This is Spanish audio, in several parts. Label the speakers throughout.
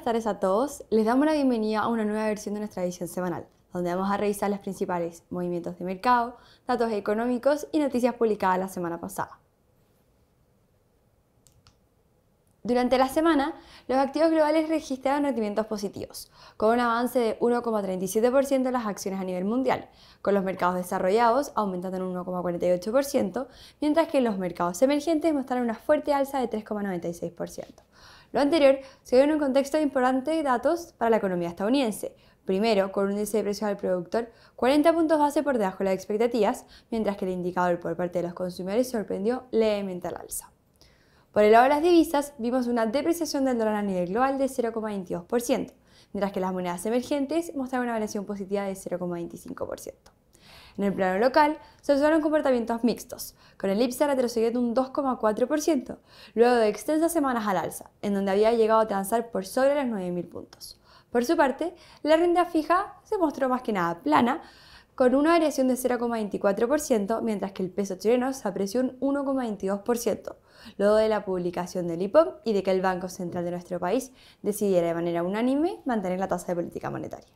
Speaker 1: tardes a todos, les damos la bienvenida a una nueva versión de nuestra edición semanal, donde vamos a revisar los principales movimientos de mercado, datos económicos y noticias publicadas la semana pasada. Durante la semana, los activos globales registraron rendimientos positivos, con un avance de 1,37% en las acciones a nivel mundial, con los mercados desarrollados aumentando en un 1,48%, mientras que los mercados emergentes mostraron una fuerte alza de 3,96%. Lo anterior se dio en un contexto de importantes datos para la economía estadounidense. Primero, con un índice de precios al productor 40 puntos base por debajo de las expectativas, mientras que el indicador por parte de los consumidores sorprendió levemente al alza. Por el lado de las divisas, vimos una depreciación del dólar a nivel global de 0,22%, mientras que las monedas emergentes mostraron una variación positiva de 0,25%. En el plano local, se observaron comportamientos mixtos, con el IPSA retrocediendo un 2,4%, luego de extensas semanas al alza, en donde había llegado a transar por sobre los 9.000 puntos. Por su parte, la renta fija se mostró más que nada plana, con una variación de 0,24%, mientras que el peso chileno se apreció un 1,22%, luego de la publicación del IPOM y de que el Banco Central de nuestro país decidiera de manera unánime mantener la tasa de política monetaria.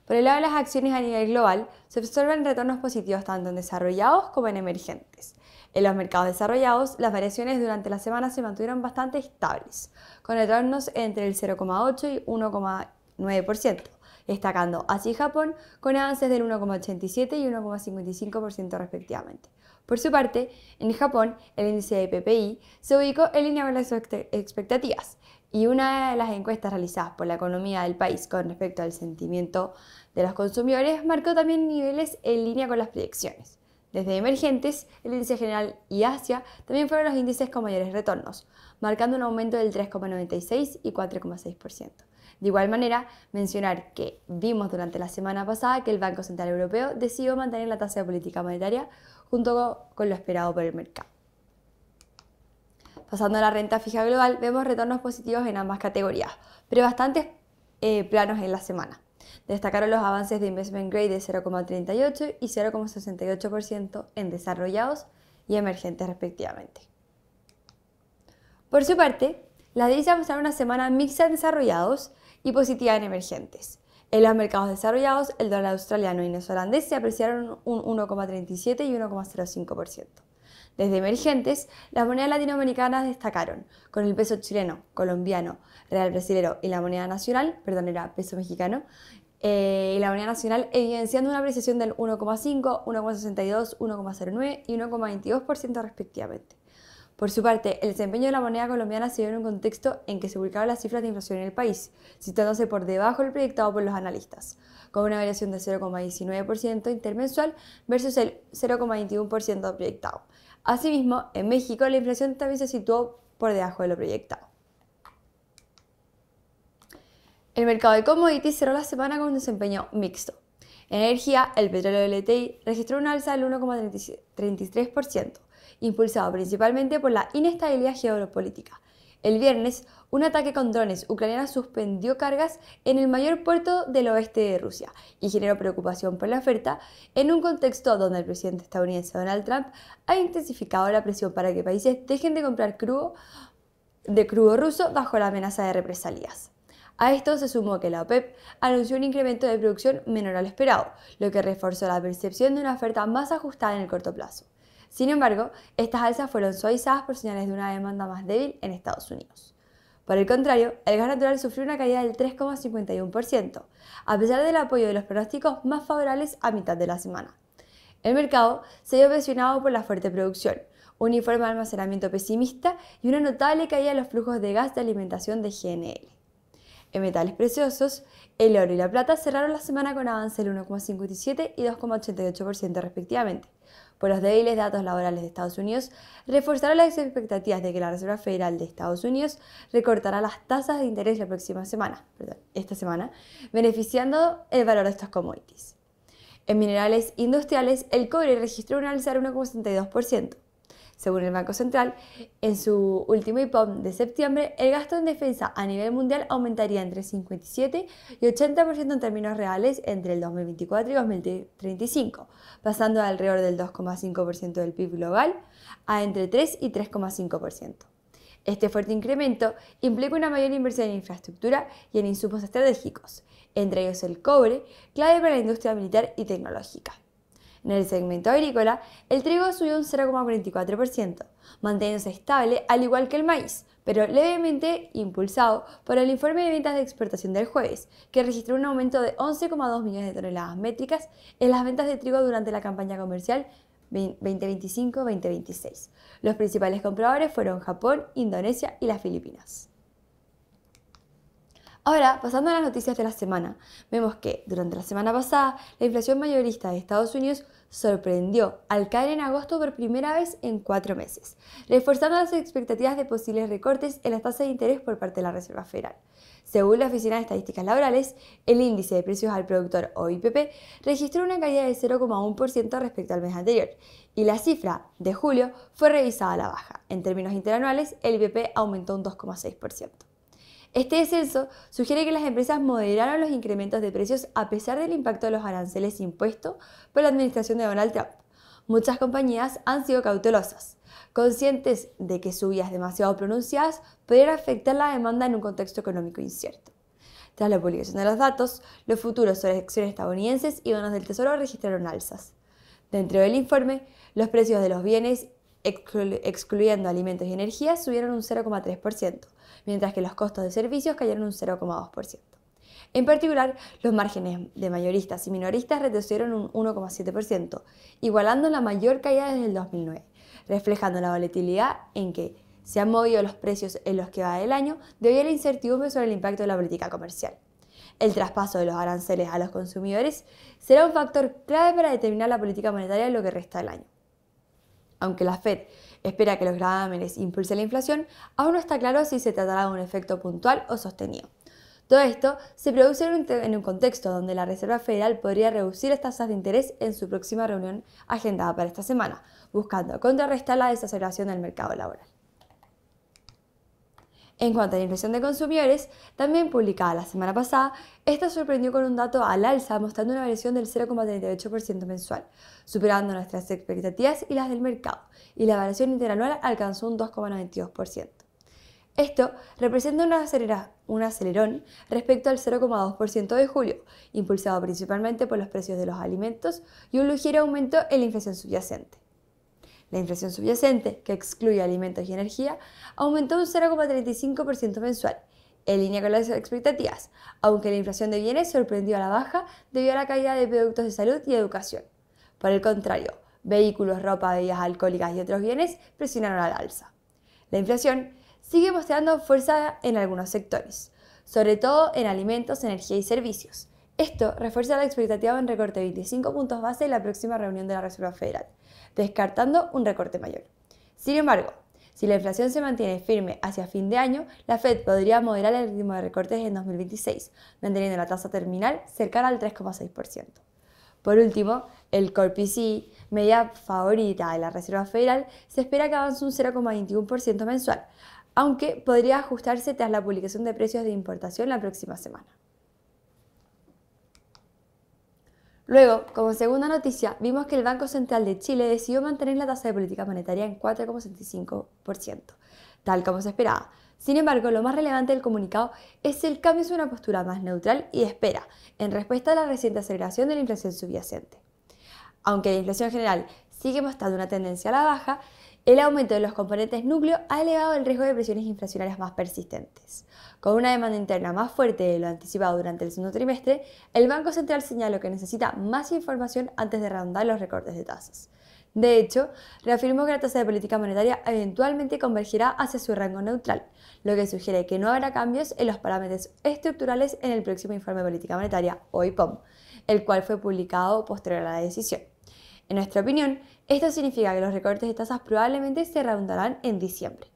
Speaker 1: Por el lado de las acciones a nivel global, se observan retornos positivos tanto en desarrollados como en emergentes. En los mercados desarrollados, las variaciones durante la semana se mantuvieron bastante estables, con retornos entre el 0,8 y 1,9%, destacando Asia y Japón con avances del 1,87 y 1,55% respectivamente. Por su parte, en Japón, el índice de PPI se ubicó en línea con las expectativas, y una de las encuestas realizadas por la economía del país con respecto al sentimiento de los consumidores marcó también niveles en línea con las proyecciones. Desde emergentes, el índice general y Asia también fueron los índices con mayores retornos, marcando un aumento del 3,96 y 4,6%. De igual manera, mencionar que vimos durante la semana pasada que el Banco Central Europeo decidió mantener la tasa de política monetaria junto con lo esperado por el mercado. Pasando a la renta fija global, vemos retornos positivos en ambas categorías, pero bastante planos en la semana. Destacaron los avances de Investment Grade de 0,38 y 0,68% en desarrollados y emergentes respectivamente. Por su parte, las divisas mostraron una semana mixta en desarrollados y positiva en emergentes. En los mercados desarrollados, el dólar australiano y neozelandés se apreciaron un 1,37 y 1,05%. Desde emergentes, las monedas latinoamericanas destacaron, con el peso chileno, colombiano, real brasilero y la moneda nacional, peso mexicano, y la moneda nacional evidenciando una apreciación del 1,5, 1,62, 1,09 y 1,22% respectivamente. Por su parte, el desempeño de la moneda colombiana se dio en un contexto en que se publicaban las cifras de inflación en el país, situándose por debajo del proyectado por los analistas, con una variación de 0,19% intermensual versus el 0,21% proyectado. Asimismo, en México la inflación también se situó por debajo de lo proyectado. El mercado de commodities cerró la semana con un desempeño mixto. En energía, el petróleo WTI registró una alza del 1,33%, impulsado principalmente por la inestabilidad geopolítica. El viernes, un ataque con drones ucranianos suspendió cargas en el mayor puerto del oeste de Rusia y generó preocupación por la oferta en un contexto donde el presidente estadounidense Donald Trump ha intensificado la presión para que países dejen de comprar crudo ruso bajo la amenaza de represalias. A esto se sumó que la OPEP anunció un incremento de producción menor al esperado, lo que reforzó la percepción de una oferta más ajustada en el corto plazo. Sin embargo, estas alzas fueron suavizadas por señales de una demanda más débil en Estados Unidos. Por el contrario, el gas natural sufrió una caída del 3,51%, a pesar del apoyo de los pronósticos más favorables a mitad de la semana. El mercado se vio presionado por la fuerte producción, un informe de almacenamiento pesimista y una notable caída en los flujos de gas de alimentación de GNL. En metales preciosos, el oro y la plata cerraron la semana con avance del 1,57 y 2,88% respectivamente. Por los débiles datos laborales de Estados Unidos, reforzaron las expectativas de que la Reserva Federal de Estados Unidos recortará las tasas de interés esta semana, beneficiando el valor de estos commodities. En minerales industriales, el cobre registró un alza del 1,72%. Según el Banco Central, en su último IPOM de septiembre, el gasto en defensa a nivel mundial aumentaría entre 57 y 80% en términos reales entre el 2024 y 2035, pasando de alrededor del 2,5% del PIB global a entre 3 y 3,5%. Este fuerte incremento implica una mayor inversión en infraestructura y en insumos estratégicos, entre ellos el cobre, clave para la industria militar y tecnológica. En el segmento agrícola, el trigo subió un 0,44%, manteniéndose estable al igual que el maíz, pero levemente impulsado por el informe de ventas de exportación del jueves, que registró un aumento de 11,2 millones de toneladas métricas en las ventas de trigo durante la campaña comercial 2025-2026. Los principales compradores fueron Japón, Indonesia y las Filipinas. Ahora, pasando a las noticias de la semana, vemos que durante la semana pasada la inflación mayorista de Estados Unidos sorprendió al caer en agosto por primera vez en 4 meses, reforzando las expectativas de posibles recortes en las tasas de interés por parte de la Reserva Federal. Según la Oficina de Estadísticas Laborales, el índice de precios al productor o IPP registró una caída de 0,1% respecto al mes anterior, y la cifra de julio fue revisada a la baja. En términos interanuales, el IPP aumentó un 2,6%. Este descenso sugiere que las empresas moderaron los incrementos de precios a pesar del impacto de los aranceles impuestos por la administración de Donald Trump. Muchas compañías han sido cautelosas, conscientes de que subidas demasiado pronunciadas podrían afectar la demanda en un contexto económico incierto. Tras la publicación de los datos, los futuros sobre acciones estadounidenses y bonos del Tesoro registraron alzas. Dentro del informe, los precios de los bienes, excluyendo alimentos y energía, subieron un 0,3%, mientras que los costos de servicios cayeron un 0,2%. En particular, los márgenes de mayoristas y minoristas retrocedieron un 1,7%, igualando la mayor caída desde el 2009, reflejando la volatilidad en que se han movido los precios en los que va del año debido a la incertidumbre sobre el impacto de la política comercial. El traspaso de los aranceles a los consumidores será un factor clave para determinar la política monetaria en lo que resta del año. Aunque la Fed espera que los gravámenes impulsen la inflación, aún no está claro si se tratará de un efecto puntual o sostenido. Todo esto se produce en un contexto donde la Reserva Federal podría reducir las tasas de interés en su próxima reunión agendada para esta semana, buscando contrarrestar la desaceleración del mercado laboral. En cuanto a la inflación de consumidores, también publicada la semana pasada, esta sorprendió con un dato al alza mostrando una variación del 0,38% mensual, superando nuestras expectativas y las del mercado, y la variación interanual alcanzó un 2,92%. Esto representa un acelerón respecto al 0,2% de julio, impulsado principalmente por los precios de los alimentos y un ligero aumento en la inflación subyacente. La inflación subyacente, que excluye alimentos y energía, aumentó un 0,35% mensual, en línea con las expectativas, aunque la inflación de bienes sorprendió a la baja debido a la caída de productos de salud y educación. Por el contrario, vehículos, ropa, bebidas alcohólicas y otros bienes presionaron al alza. La inflación sigue mostrando fuerza en algunos sectores, sobre todo en alimentos, energía y servicios. Esto refuerza la expectativa de un recorte de 25 puntos base en la próxima reunión de la Reserva Federal, descartando un recorte mayor. Sin embargo, si la inflación se mantiene firme hacia fin de año, la Fed podría moderar el ritmo de recortes en 2026, manteniendo la tasa terminal cercana al 3,6%. Por último, el Core PCE, medida favorita de la Reserva Federal, se espera que avance un 0,21% mensual, aunque podría ajustarse tras la publicación de precios de importación la próxima semana. Luego, como segunda noticia, vimos que el Banco Central de Chile decidió mantener la tasa de política monetaria en 4,75%, tal como se esperaba. Sin embargo, lo más relevante del comunicado es el cambio hacia una postura más neutral y de espera, en respuesta a la reciente aceleración de la inflación subyacente. Aunque la inflación general sigue mostrando una tendencia a la baja, el aumento de los componentes núcleo ha elevado el riesgo de presiones inflacionarias más persistentes. Con una demanda interna más fuerte de lo anticipado durante el segundo trimestre, el Banco Central señaló que necesita más información antes de redondar los recortes de tasas. De hecho, reafirmó que la tasa de política monetaria eventualmente convergerá hacia su rango neutral, lo que sugiere que no habrá cambios en los parámetros estructurales en el próximo informe de política monetaria, o IPOM, el cual fue publicado posterior a la decisión. En nuestra opinión, esto significa que los recortes de tasas probablemente se redundarán en diciembre.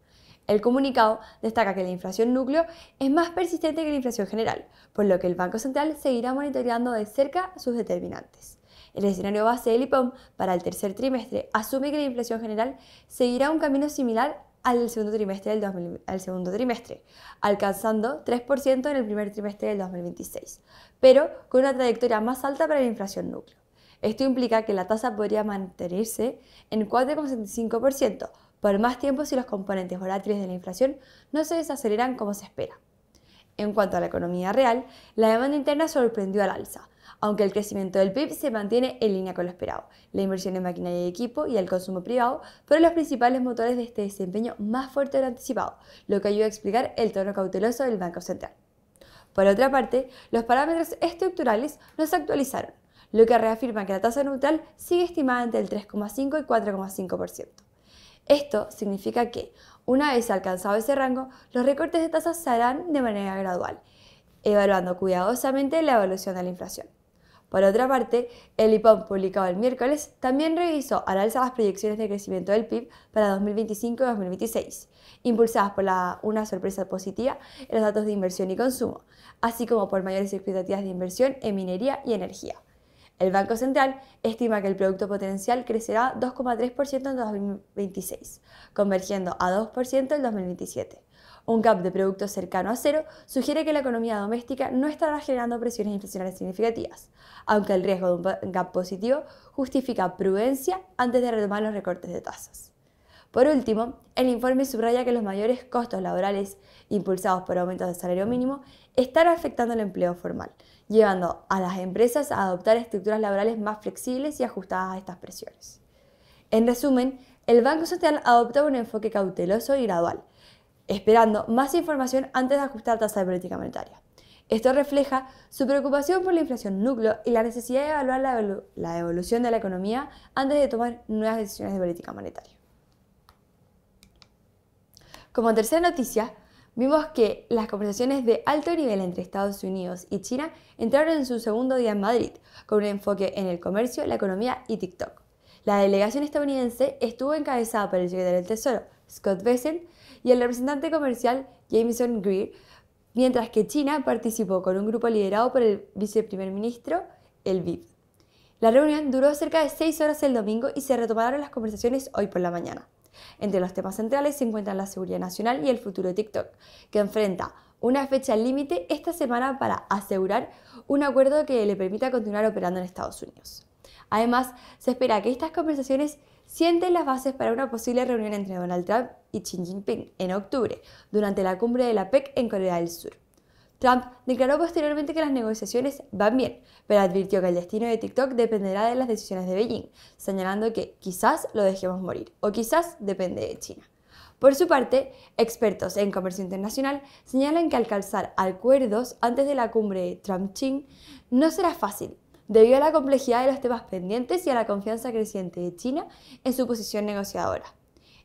Speaker 1: El comunicado destaca que la inflación núcleo es más persistente que la inflación general, por lo que el Banco Central seguirá monitoreando de cerca sus determinantes. El escenario base del IPOM para el tercer trimestre asume que la inflación general seguirá un camino similar al del segundo trimestre, alcanzando 3% en el primer trimestre del 2026, pero con una trayectoria más alta para la inflación núcleo. Esto implica que la tasa podría mantenerse en 4,75%, por más tiempo si los componentes volátiles de la inflación no se desaceleran como se espera. En cuanto a la economía real, la demanda interna sorprendió al alza, aunque el crecimiento del PIB se mantiene en línea con lo esperado. La inversión en maquinaria y equipo y el consumo privado fueron los principales motores de este desempeño más fuerte de lo anticipado, lo que ayuda a explicar el tono cauteloso del Banco Central. Por otra parte, los parámetros estructurales no se actualizaron, lo que reafirma que la tasa neutral sigue estimada entre el 3,5 y 4,5%. Esto significa que, una vez alcanzado ese rango, los recortes de tasas se harán de manera gradual, evaluando cuidadosamente la evolución de la inflación. Por otra parte, el IPOM publicado el miércoles también revisó al alza las proyecciones de crecimiento del PIB para 2025 y 2026, impulsadas por una sorpresa positiva en los datos de inversión y consumo, así como por mayores expectativas de inversión en minería y energía. El Banco Central estima que el Producto Potencial crecerá 2,3% en 2026, convergiendo a 2% en 2027. Un gap de productos cercano a cero sugiere que la economía doméstica no estará generando presiones inflacionarias significativas, aunque el riesgo de un gap positivo justifica prudencia antes de retomar los recortes de tasas. Por último, el informe subraya que los mayores costos laborales impulsados por aumentos de salario mínimo están afectando el empleo formal, llevando a las empresas a adoptar estructuras laborales más flexibles y ajustadas a estas presiones. En resumen, el Banco Central adopta un enfoque cauteloso y gradual, esperando más información antes de ajustar tasa de política monetaria. Esto refleja su preocupación por la inflación núcleo y la necesidad de evaluar la evolución de la economía antes de tomar nuevas decisiones de política monetaria. Como tercera noticia, vimos que las conversaciones de alto nivel entre Estados Unidos y China entraron en su segundo día en Madrid, con un enfoque en el comercio, la economía y TikTok. La delegación estadounidense estuvo encabezada por el secretario del Tesoro, Scott Bessent, y el representante comercial Jameson Greer, mientras que China participó con un grupo liderado por el viceprimer ministro, el BID. La reunión duró cerca de 6 horas el domingo y se retomaron las conversaciones hoy por la mañana. Entre los temas centrales se encuentran la seguridad nacional y el futuro de TikTok, que enfrenta una fecha límite esta semana para asegurar un acuerdo que le permita continuar operando en Estados Unidos. Además, se espera que estas conversaciones sienten las bases para una posible reunión entre Donald Trump y Xi Jinping en octubre, durante la cumbre de la PEC en Corea del Sur. Trump declaró posteriormente que las negociaciones van bien, pero advirtió que el destino de TikTok dependerá de las decisiones de Beijing, señalando que quizás lo dejemos morir o quizás depende de China. Por su parte, expertos en comercio internacional señalan que alcanzar acuerdos antes de la cumbre Trump-Xi no será fácil, debido a la complejidad de los temas pendientes y a la confianza creciente de China en su posición negociadora.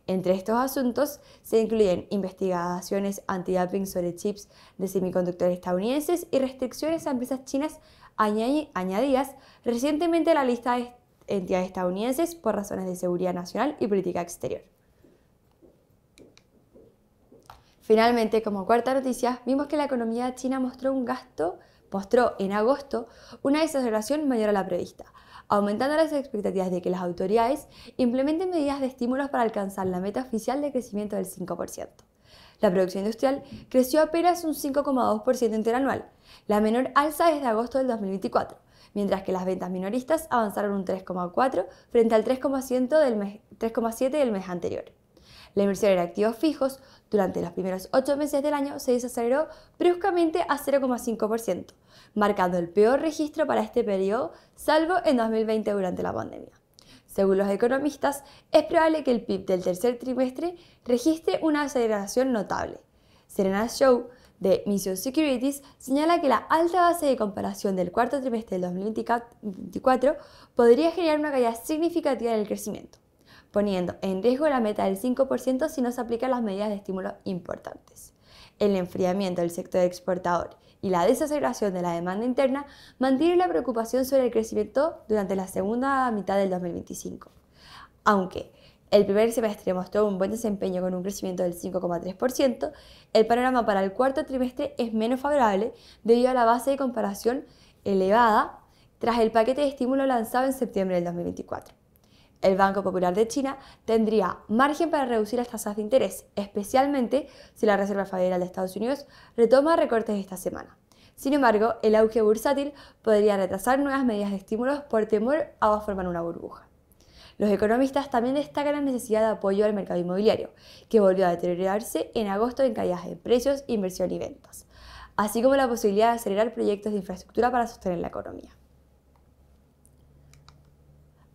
Speaker 1: Entre estos asuntos se incluyen investigaciones antidumping sobre chips de semiconductores estadounidenses y restricciones a empresas chinas añadidas recientemente a la lista de entidades estadounidenses por razones de seguridad nacional y política exterior. Finalmente, como cuarta noticia, vimos que la economía china mostró en agosto una desaceleración mayor a la prevista, aumentando las expectativas de que las autoridades implementen medidas de estímulos para alcanzar la meta oficial de crecimiento del 5%. La producción industrial creció apenas un 5,2% interanual, la menor alza desde agosto del 2024, mientras que las ventas minoristas avanzaron un 3,4% frente al 3,7% del mes anterior. La inversión en activos fijos durante los primeros 8 meses del año se desaceleró bruscamente a 0,5%, marcando el peor registro para este periodo, salvo en 2020 durante la pandemia. Según los economistas, es probable que el PIB del tercer trimestre registre una aceleración notable. Serena Shaw, de Mission Securities, señala que la alta base de comparación del cuarto trimestre del 2024 podría generar una caída significativa en el crecimiento, poniendo en riesgo la meta del 5% si no se aplican las medidas de estímulo importantes. El enfriamiento del sector exportador y la desaceleración de la demanda interna mantienen la preocupación sobre el crecimiento durante la segunda mitad del 2025. Aunque el primer semestre mostró un buen desempeño con un crecimiento del 5,3%, el panorama para el cuarto trimestre es menos favorable debido a la base de comparación elevada tras el paquete de estímulo lanzado en septiembre del 2024. El Banco Popular de China tendría margen para reducir las tasas de interés, especialmente si la Reserva Federal de Estados Unidos retoma recortes esta semana. Sin embargo, el auge bursátil podría retrasar nuevas medidas de estímulos por temor a formar una burbuja. Los economistas también destacan la necesidad de apoyo al mercado inmobiliario, que volvió a deteriorarse en agosto en caídas de precios, inversión y ventas, así como la posibilidad de acelerar proyectos de infraestructura para sostener la economía.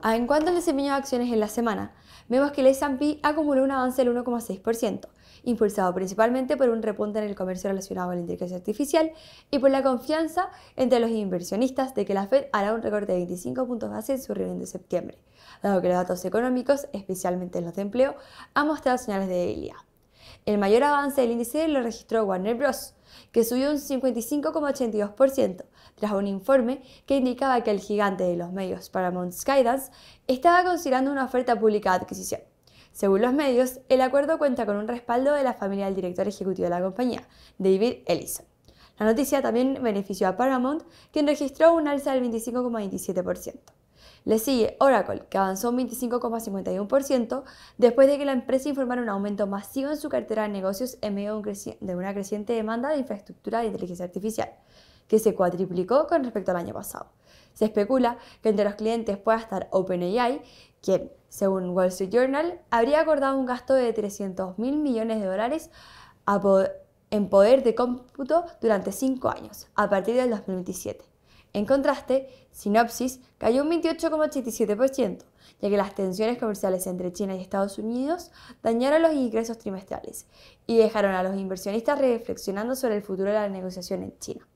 Speaker 1: En cuanto al desempeño de acciones en la semana, vemos que el S&P acumuló un avance del 1,6%, impulsado principalmente por un repunte en el comercio relacionado con la inteligencia artificial y por la confianza entre los inversionistas de que la Fed hará un recorte de 25 puntos base en su reunión de septiembre, dado que los datos económicos, especialmente los de empleo, han mostrado señales de debilidad. El mayor avance del índice lo registró Warner Bros., que subió un 55,82%, tras un informe que indicaba que el gigante de los medios Paramount Skydance estaba considerando una oferta pública de adquisición. Según los medios, el acuerdo cuenta con un respaldo de la familia del director ejecutivo de la compañía, David Ellison. La noticia también benefició a Paramount, quien registró un alza del 25,27%. Le sigue Oracle, que avanzó un 25,51% después de que la empresa informara un aumento masivo en su cartera de negocios en medio de una creciente demanda de infraestructura de inteligencia artificial, que se cuadriplicó con respecto al año pasado. Se especula que entre los clientes pueda estar OpenAI, quien, según Wall Street Journal, habría acordado un gasto de $300.000 millones en poder de cómputo durante 5 años, a partir del 2027. En contraste, Synopsys cayó un 28,87%, ya que las tensiones comerciales entre China y Estados Unidos dañaron los ingresos trimestrales y dejaron a los inversionistas reflexionando sobre el futuro de la negociación en China.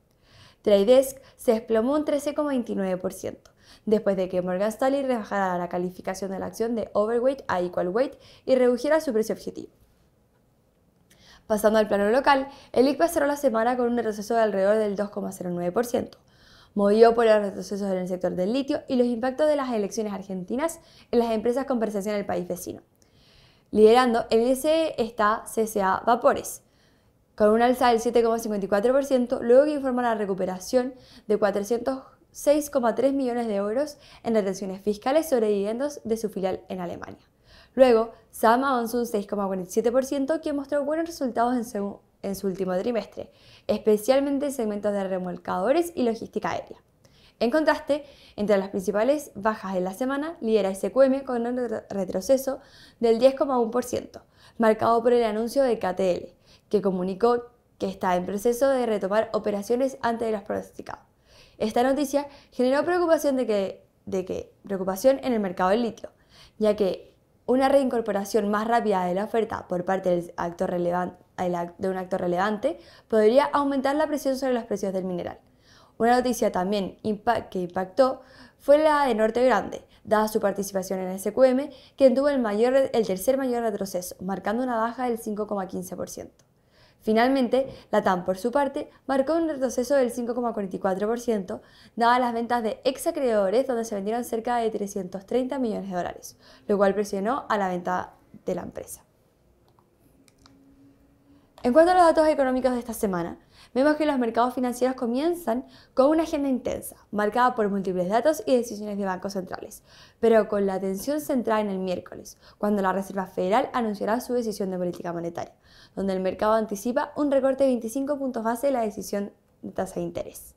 Speaker 1: Trade Desk se desplomó un 13,29%, después de que Morgan Stanley rebajara la calificación de la acción de Overweight a Equal Weight y redujera su precio objetivo. Pasando al plano local, el IPSA cerró la semana con un retroceso de alrededor del 2,09%, movido por los retrocesos en el sector del litio y los impactos de las elecciones argentinas en las empresas con presencia en el país vecino. Liderando el índice está CSA Vapores, con un alza del 7,54%, luego que informa la recuperación de 406,3 millones de euros en retenciones fiscales sobre dividendos de su filial en Alemania. Luego, SAM avanzó un 6,47%, que mostró buenos resultados en su último trimestre, especialmente en segmentos de remolcadores y logística aérea. En contraste, entre las principales bajas de la semana, lidera SQM con un retroceso del 10,1%, marcado por el anuncio de KTL, que comunicó que está en proceso de retomar operaciones antes de los pronosticados. Esta noticia generó preocupación preocupación en el mercado del litio, ya que una reincorporación más rápida de la oferta por parte de un actor relevante podría aumentar la presión sobre los precios del mineral. Una noticia también que impactó fue la de Norte Grande, dada su participación en SQM, quien tuvo el tercer mayor retroceso, marcando una baja del 5,15%. Finalmente, Latam, por su parte, marcó un retroceso del 5,44%, dadas las ventas de exacreedores, donde se vendieron cerca de 330 millones de dólares, lo cual presionó a la venta de la empresa. En cuanto a los datos económicos de esta semana, vemos que los mercados financieros comienzan con una agenda intensa, marcada por múltiples datos y decisiones de bancos centrales, pero con la atención centrada en el miércoles, cuando la Reserva Federal anunciará su decisión de política monetaria, donde el mercado anticipa un recorte de 25 puntos base de la decisión de tasa de interés.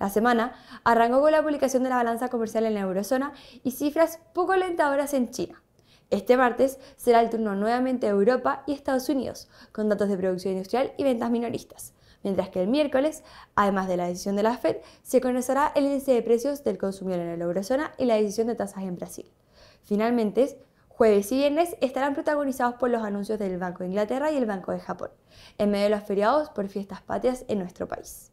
Speaker 1: La semana arrancó con la publicación de la balanza comercial en la eurozona y cifras poco alentadoras en China. Este martes será el turno nuevamente de Europa y Estados Unidos, con datos de producción industrial y ventas minoristas, mientras que el miércoles, además de la decisión de la Fed, se conocerá el índice de precios del consumidor en la eurozona y la decisión de tasas en Brasil. Finalmente, jueves y viernes estarán protagonizados por los anuncios del Banco de Inglaterra y el Banco de Japón, en medio de los feriados por fiestas patrias en nuestro país.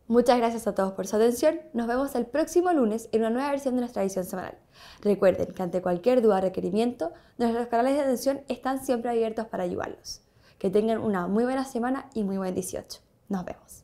Speaker 1: Muchas gracias a todos por su atención. Nos vemos el próximo lunes en una nueva versión de nuestra edición semanal. Recuerden que ante cualquier duda o requerimiento, nuestros canales de atención están siempre abiertos para ayudarlos. Que tengan una muy buena semana y muy buen 18. Nos vemos.